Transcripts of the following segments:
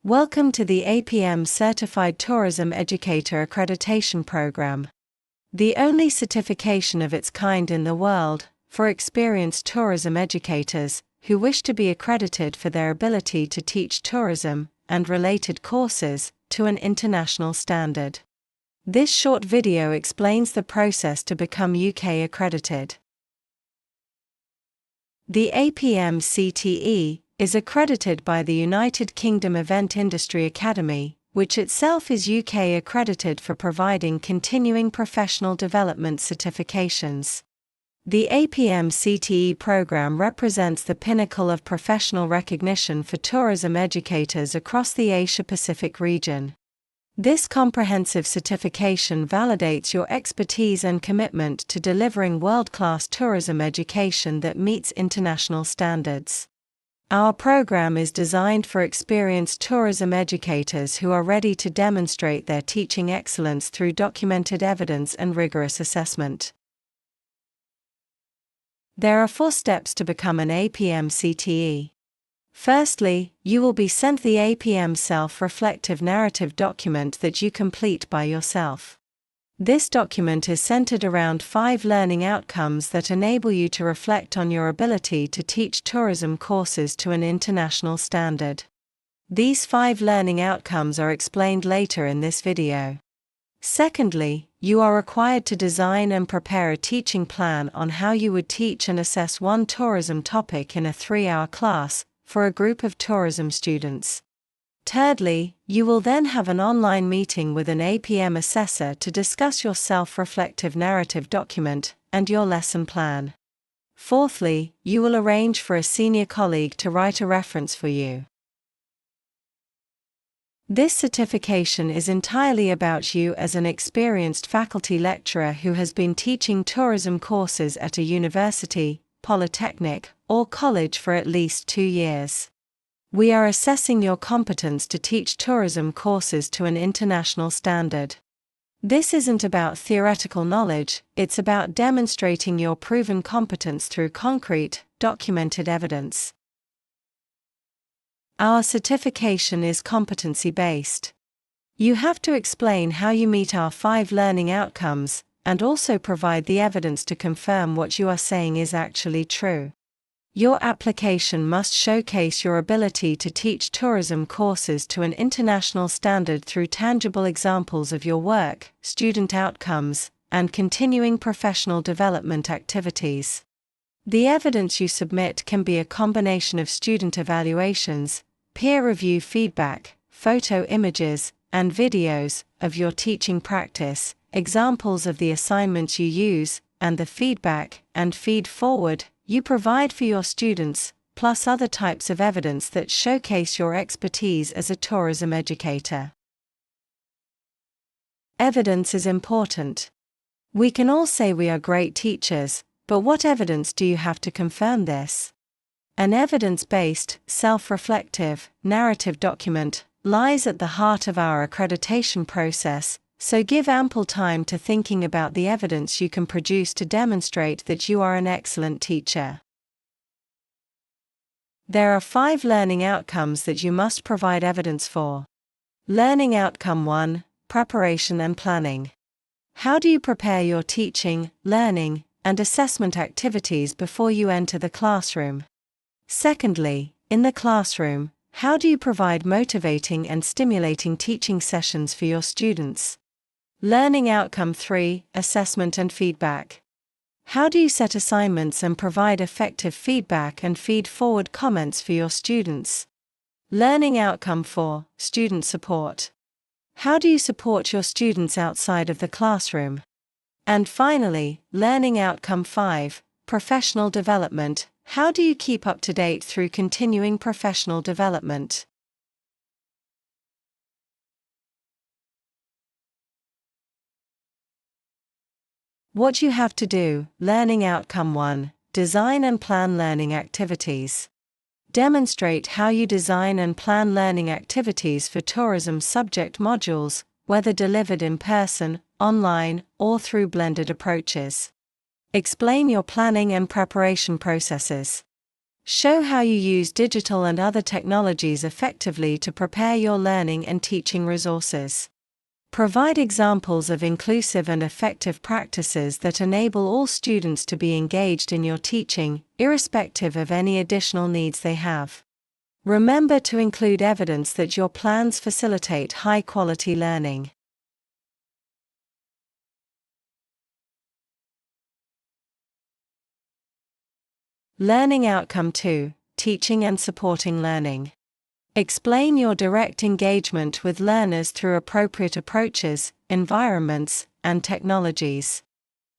Welcome to the APIEM Certified Tourism Educator Accreditation Program. The only certification of its kind in the world, for experienced tourism educators, who wish to be accredited for their ability to teach tourism, and related courses, to an international standard. This short video explains the process to become UK accredited. The APIEM CTE is accredited by the United Kingdom Event Industry Academy, which itself is UK accredited for providing continuing professional development certifications. The APIEM CTE program represents the pinnacle of professional recognition for tourism educators across the Asia-Pacific region. This comprehensive certification validates your expertise and commitment to delivering world-class tourism education that meets international standards. Our program is designed for experienced tourism educators who are ready to demonstrate their teaching excellence through documented evidence and rigorous assessment. There are 4 steps to become an APIEM CTE. Firstly, you will be sent the APIEM self-reflective narrative document that you complete by yourself. This document is centered around 5 learning outcomes that enable you to reflect on your ability to teach tourism courses to an international standard. These 5 learning outcomes are explained later in this video. Secondly, you are required to design and prepare a teaching plan on how you would teach and assess one tourism topic in a 3-hour class for a group of tourism students. Thirdly, you will then have an online meeting with an APIEM assessor to discuss your self-reflective narrative document and your lesson plan. Fourthly, you will arrange for a senior colleague to write a reference for you. This certification is entirely about you as an experienced faculty lecturer who has been teaching tourism courses at a university, polytechnic, or college for at least 2 years. We are assessing your competence to teach tourism courses to an international standard. This isn't about theoretical knowledge, it's about demonstrating your proven competence through concrete, documented evidence. Our certification is competency-based. You have to explain how you meet our 5 learning outcomes, and also provide the evidence to confirm what you are saying is actually true. Your application must showcase your ability to teach tourism courses to an international standard through tangible examples of your work, student outcomes, and continuing professional development activities. The evidence you submit can be a combination of student evaluations, peer review feedback, photo images, and videos of your teaching practice, examples of the assignments you use, and the feedback and feed-forward you provide for your students, plus other types of evidence that showcase your expertise as a tourism educator. Evidence is important. We can all say we are great teachers, but what evidence do you have to confirm this? An evidence-based, self-reflective, narrative document lies at the heart of our accreditation process, so give ample time to thinking about the evidence you can produce to demonstrate that you are an excellent teacher. There are 5 learning outcomes that you must provide evidence for. Learning outcome 1, preparation and planning. How do you prepare your teaching, learning, and assessment activities before you enter the classroom? Secondly, in the classroom, how do you provide motivating and stimulating teaching sessions for your students? Learning outcome 3, assessment and feedback. How do you set assignments and provide effective feedback and feed-forward comments for your students? Learning outcome 4, student support. How do you support your students outside of the classroom? And finally, learning outcome 5, professional development. How do you keep up to date through continuing professional development? What you have to do. Learning outcome 1, design and plan learning activities. Demonstrate how you design and plan learning activities for tourism subject modules, whether delivered in person, online, or through blended approaches. Explain your planning and preparation processes. Show how you use digital and other technologies effectively to prepare your learning and teaching resources. Provide examples of inclusive and effective practices that enable all students to be engaged in your teaching, irrespective of any additional needs they have. Remember to include evidence that your plans facilitate high-quality learning. Learning Outcome 2: Teaching and Supporting Learning. Explain your direct engagement with learners through appropriate approaches, environments, and technologies.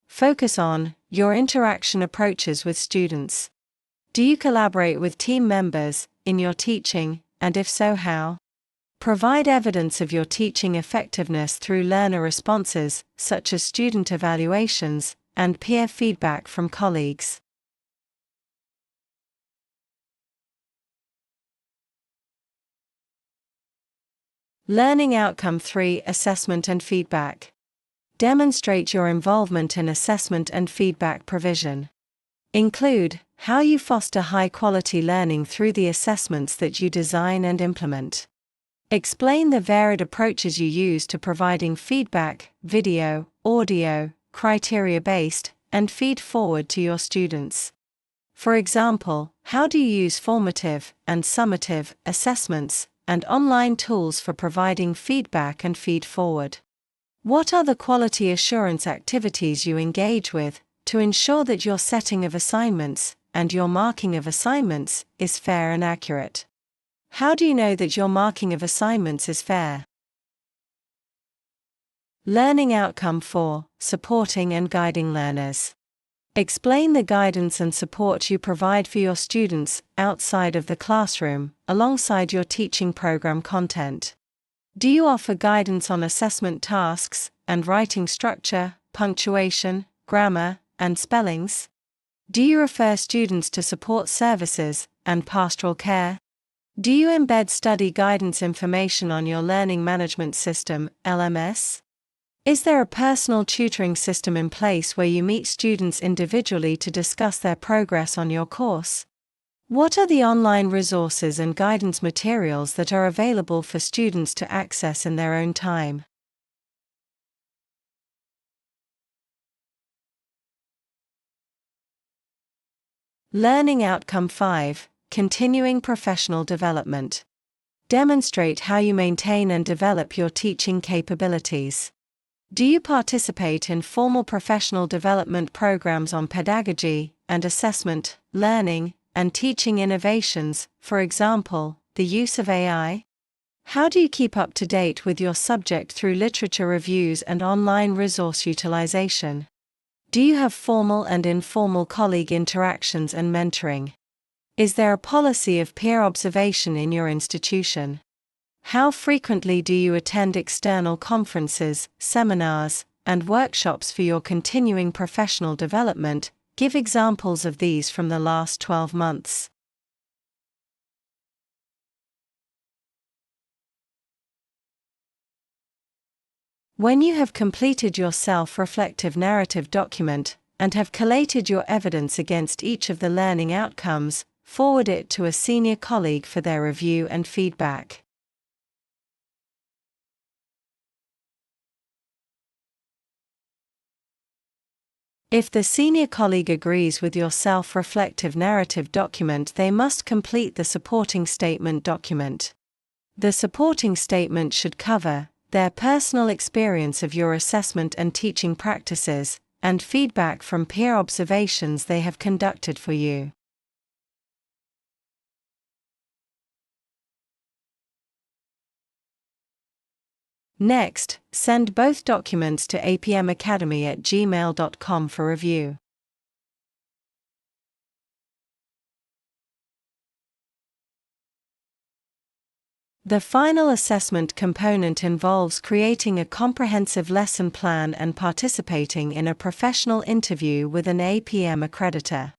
Focus on your interaction approaches with students. Do you collaborate with team members in your teaching, and if so, how? Provide evidence of your teaching effectiveness through learner responses, such as student evaluations and peer feedback from colleagues. Learning Outcome 3: Assessment and Feedback. Demonstrate your involvement in assessment and feedback provision. Include how you foster high-quality learning through the assessments that you design and implement. Explain the varied approaches you use to providing feedback, video, audio, criteria-based, and feed-forward to your students. For example, how do you use formative and summative assessments and online tools for providing feedback and feed-forward? What are the quality assurance activities you engage with to ensure that your setting of assignments and your marking of assignments is fair and accurate? How do you know that your marking of assignments is fair? Learning Outcome 4: Supporting and Guiding Learners. Explain the guidance and support you provide for your students outside of the classroom, alongside your teaching program content. Do you offer guidance on assessment tasks and writing structure, punctuation, grammar, and spellings? Do you refer students to support services and pastoral care? Do you embed study guidance information on your learning management system, LMS? Is there a personal tutoring system in place where you meet students individually to discuss their progress on your course? What are the online resources and guidance materials that are available for students to access in their own time? Learning Outcome 5: Continuing Professional Development. Demonstrate how you maintain and develop your teaching capabilities. Do you participate in formal professional development programs on pedagogy and assessment, learning, and teaching innovations, for example, the use of AI? How do you keep up to date with your subject through literature reviews and online resource utilization? Do you have formal and informal colleague interactions and mentoring? Is there a policy of peer observation in your institution? How frequently do you attend external conferences, seminars, and workshops for your continuing professional development? Give examples of these from the last 12 months. When you have completed your self-reflective narrative document and have collated your evidence against each of the learning outcomes, forward it to a senior colleague for their review and feedback. If the senior colleague agrees with your self-reflective narrative document, they must complete the supporting statement document. The supporting statement should cover their personal experience of your assessment and teaching practices, and feedback from peer observations they have conducted for you. Next, send both documents to apiemacademy@gmail.com for review. The final assessment component involves creating a comprehensive lesson plan and participating in a professional interview with an APIEM accreditor.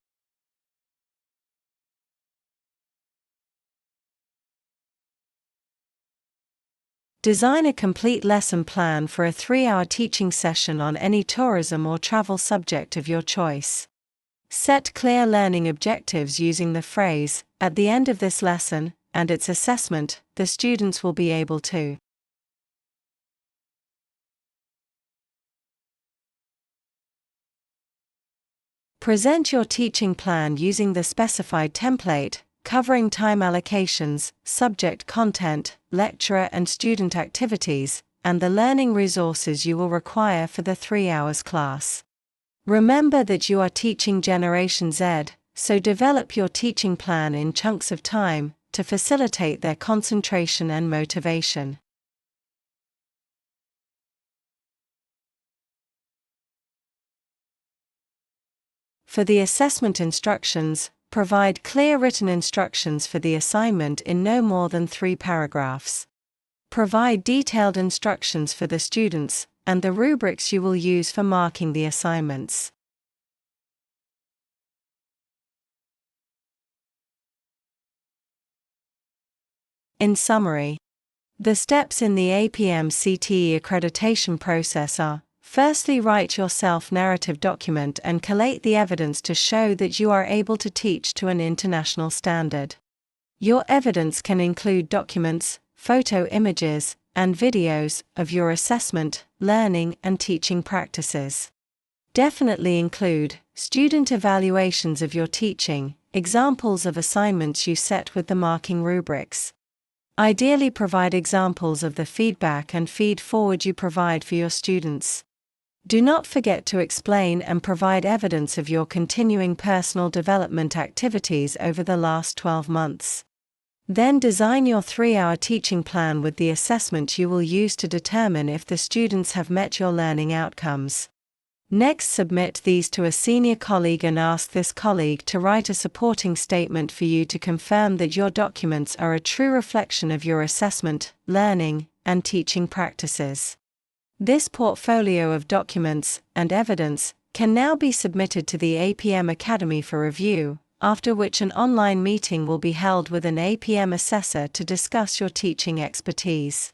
Design a complete lesson plan for a 3-hour teaching session on any tourism or travel subject of your choice. Set clear learning objectives using the phrase, "At the end of this lesson," and its assessment, the students will be able to present your teaching plan using the specified template, covering time allocations, subject content, lecturer and student activities, and the learning resources you will require for the 3 hours class. Remember that you are teaching Generation Z, so develop your teaching plan in chunks of time to facilitate their concentration and motivation. For the assessment instructions, provide clear written instructions for the assignment in no more than 3 paragraphs. Provide detailed instructions for the students, and the rubrics you will use for marking the assignments. In summary, the steps in the APIEM CTE accreditation process are: firstly, write your self-narrative document and collate the evidence to show that you are able to teach to an international standard. Your evidence can include documents, photo images, and videos of your assessment, learning, and teaching practices. Definitely include student evaluations of your teaching, examples of assignments you set with the marking rubrics. Ideally, provide examples of the feedback and feed forward you provide for your students. Do not forget to explain and provide evidence of your continuing personal development activities over the last 12 months. Then design your 3-hour teaching plan with the assessment you will use to determine if the students have met your learning outcomes. Next, submit these to a senior colleague and ask this colleague to write a supporting statement for you to confirm that your documents are a true reflection of your assessment, learning, and teaching practices. This portfolio of documents and evidence can now be submitted to the APIEM Academy for review, after which an online meeting will be held with an APIEM assessor to discuss your teaching expertise.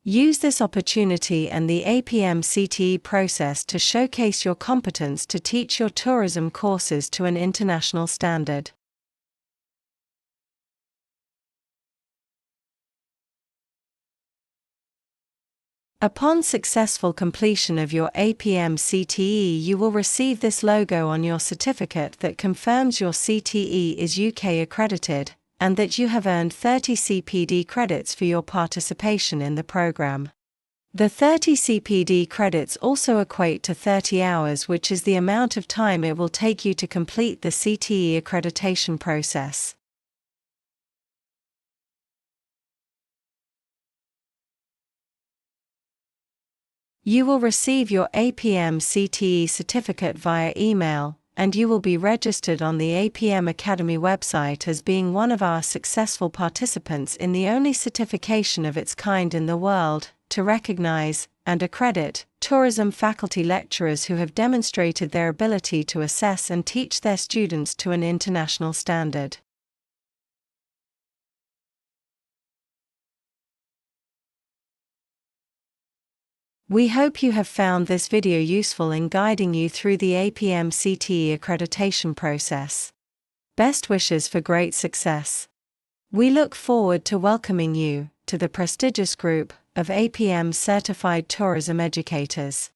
Use this opportunity and the APIEM CTE process to showcase your competence to teach your tourism courses to an international standard. Upon successful completion of your APIEM CTE, you will receive this logo on your certificate that confirms your CTE is UK accredited, and that you have earned 30 CPD credits for your participation in the program. The 30 CPD credits also equate to 30 hours, which is the amount of time it will take you to complete the CTE accreditation process. You will receive your APIEM CTE certificate via email, and you will be registered on the APIEM Academy website as being one of our successful participants in the only certification of its kind in the world to recognize and accredit tourism faculty lecturers who have demonstrated their ability to assess and teach their students to an international standard. We hope you have found this video useful in guiding you through the APIEM CTE accreditation process. Best wishes for great success. We look forward to welcoming you to the prestigious group of APIEM Certified Tourism Educators.